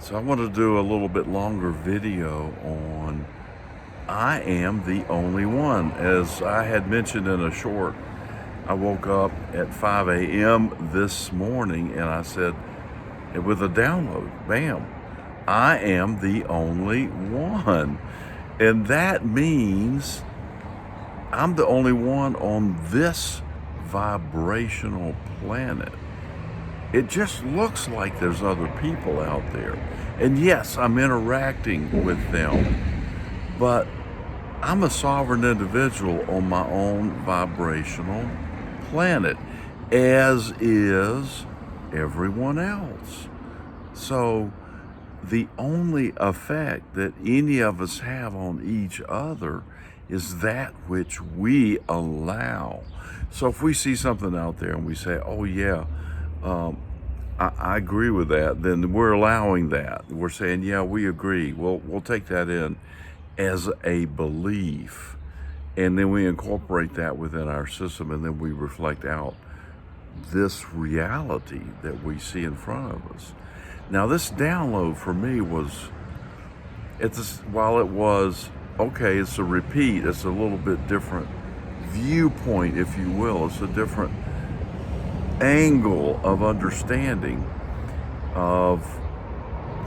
So I want to do a little bit longer video on I am the only one. As I had mentioned in a short, I woke up at 5 a.m. this morning and I said, with a download, bam, I am the only one. And that means I'm the only one on this vibrational planet. It just looks like there's other people out there. And yes, I'm interacting with them, but I'm a sovereign individual on my own vibrational planet, as is everyone else. So the only effect that any of us have on each other is that which we allow. So if we see something out there and we say, oh yeah, I agree with that, then we're allowing that. We're saying, yeah, we agree. We'll take that in as a belief, and then we incorporate that within our system, and then we reflect out this reality that we see in front of us. Now, this download for me while it was, okay, it's a repeat, it's a little bit different viewpoint, if you will. It's a different angle of understanding of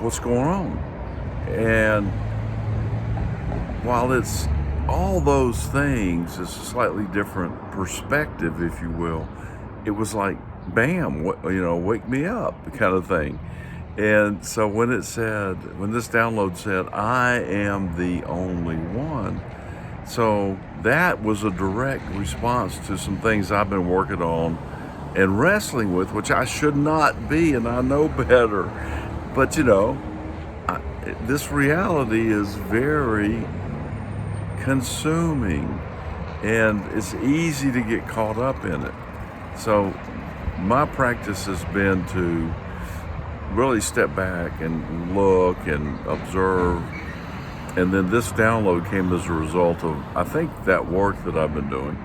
what's going on. And while it's all those things, it's a slightly different perspective, if you will. It was like, bam, wake me up kind of thing. And so when this download said, I am the only one, so that was a direct response to some things I've been working on and wrestling with, which I should not be, and I know better. But this reality is very consuming, and it's easy to get caught up in it. So my practice has been to really step back and look and observe. And then this download came as a result of, I think, that work that I've been doing.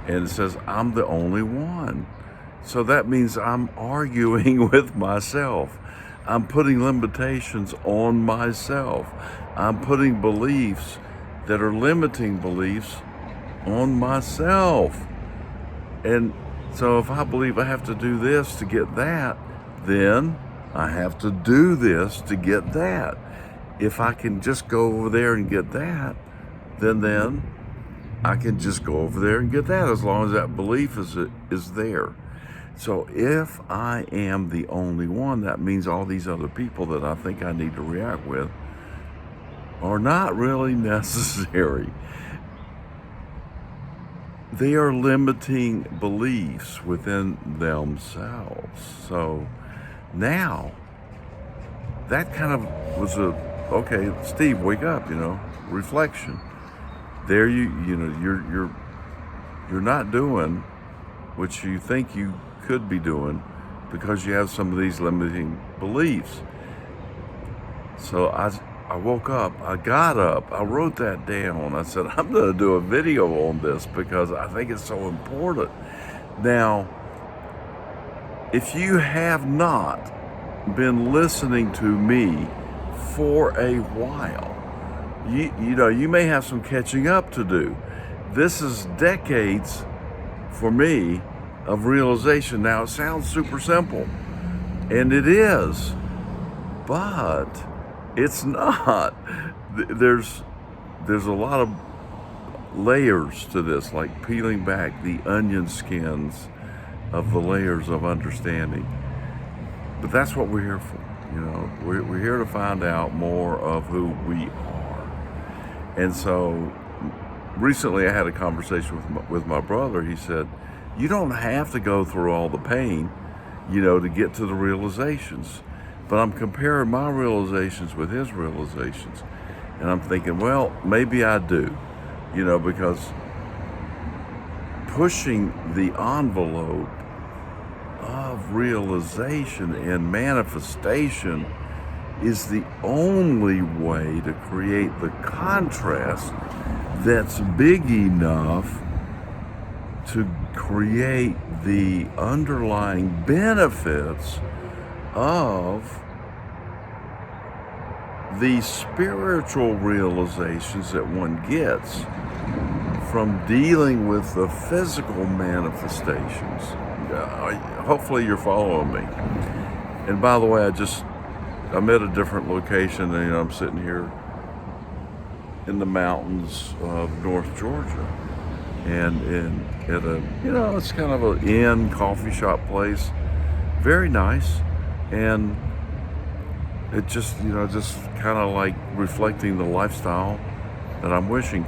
And it says, I'm the only one. So that means I'm arguing with myself. I'm putting limitations on myself. I'm putting beliefs that are limiting beliefs on myself. And so if I believe I have to do this to get that, then I have to do this to get that. If I can just go over there and get that, then I can just go over there and get that, as long as that belief is there. So if I am the only one, that means all these other people that I think I need to react with are not really necessary. They are limiting beliefs within themselves. So now that kind of was okay, Steve, wake up, reflection. There you're not doing what you think you could be doing because you have some of these limiting beliefs. So I woke up, I got up, I wrote that down. I said, I'm going to do a video on this because I think it's so important. Now, if you have not been listening to me for a while, you may have some catching up to do. This is decades for me of realization. Now, it sounds super simple, and it is, but it's not. There's a lot of layers to this, like peeling back the onion skins of the layers of understanding. But that's what we're here for. We're here to find out more of who we are. And so recently I had a conversation with my brother. He said, you don't have to go through all the pain, to get to the realizations. But I'm comparing my realizations with his realizations. And I'm thinking, well, maybe I do, because pushing the envelope of realization and manifestation is the only way to create the contrast that's big enough to create the underlying benefits of the spiritual realizations that one gets from dealing with the physical manifestations. Hopefully you're following me. And by the way, I'm at a different location, and I'm sitting here in the mountains of North Georgia, and at a, it's kind of an inn coffee shop place, very nice, and it just kind of like reflecting the lifestyle that I'm wishing.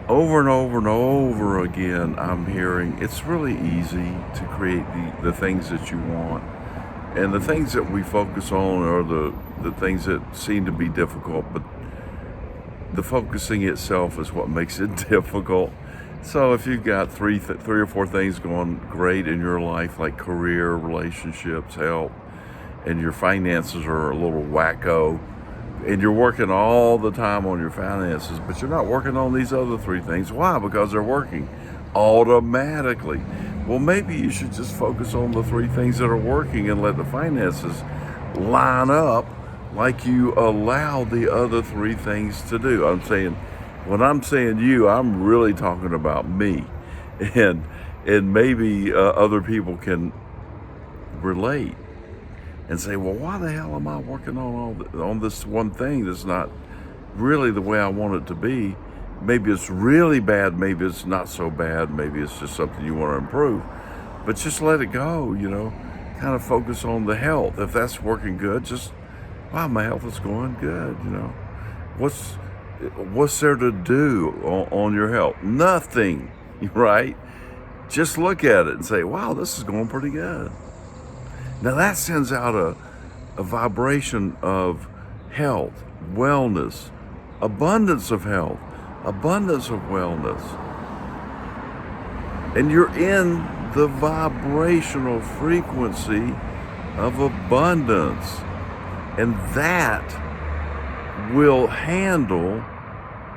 Over and over and over again, I'm hearing it's really easy to create the things that you want. And the things that we focus on are the things that seem to be difficult, but the focusing itself is what makes it difficult. So if you've got three or four things going great in your life, like career, relationships, health, and your finances are a little wacko, and you're working all the time on your finances, but you're not working on these other three things. Why? Because they're working automatically. Well, maybe you should just focus on the three things that are working and let the finances line up like you allow the other three things to do. When I'm saying you, I'm really talking about me. And maybe other people can relate and say, well, why the hell am I working on this one thing that's not really the way I want it to be? Maybe it's really bad, maybe it's not so bad, maybe it's just something you want to improve. But just let it go, kind of focus on the health. If that's working good, just, wow, my health is going good, What's there to do on your health? Nothing, right? Just look at it and say, wow, this is going pretty good. Now that sends out a vibration of health, wellness, abundance of health, abundance of wellness. And you're in the vibrational frequency of abundance. And that will handle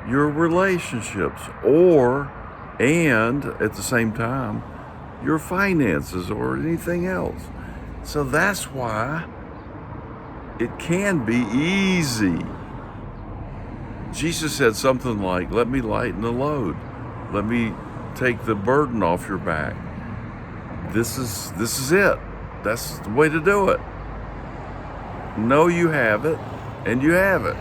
your relationships and at the same time, your finances or anything else. So that's why it can be easy. Jesus said something like, let me lighten the load. Let me take the burden off your back. This is it. That's the way to do it. Know you have it, and you have it.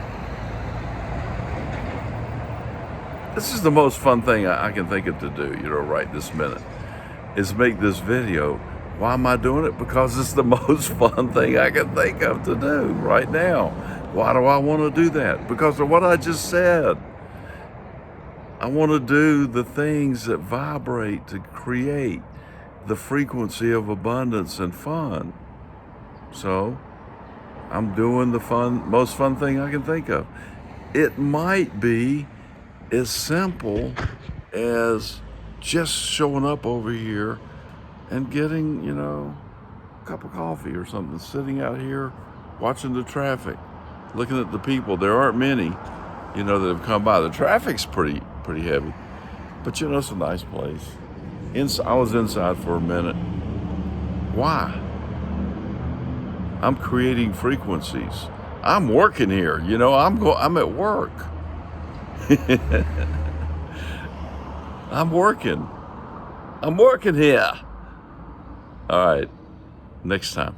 This is the most fun thing I can think of to do, right this minute, is make this video. Why am I doing it? Because it's the most fun thing I can think of to do right now. Why do I want to do that? Because of what I just said. I want to do the things that vibrate to create the frequency of abundance and fun. So I'm doing the most fun thing I can think of. It might be as simple as just showing up over here and getting, a cup of coffee or something, sitting out here watching the traffic, looking at the people. There aren't many, that have come by. The traffic's pretty heavy, but it's a nice place. I was inside for a minute. Why? I'm creating frequencies. I'm working here, I'm at work. I'm working here. All right, next time.